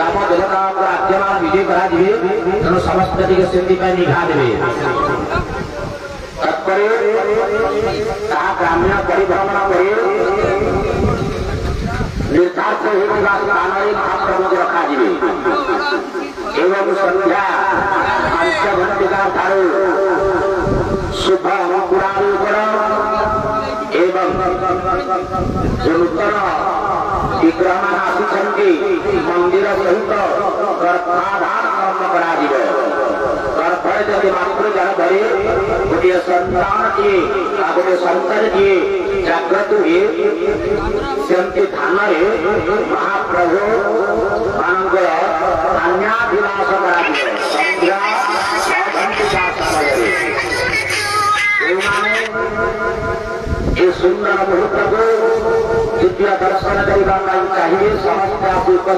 ग्राम देवता आज्ञान विधि करा तेणु समस्त टी से निघा देवे तत्पर ग्रामीण परिभ्रमण कर निर्धारित होगा स्थान महाप्रभु रखा एवं संध्या 5 घंटिका ठारू शुभ अंकुरारूपण एवं जो नूतन विग्रह आसी मंदिर सहित गर्भाधान कर्म गर्भरे जब मातृ जन धरे गोटे संतान किए गोटे संतान किए जागृत हुए सेमती धान महाप्रभु मानकर अन्याभिलाष संध्या 6 घंटिका समय सुंदर मुहूर्त को दिव्य दर्शन करने चाहिए समस्त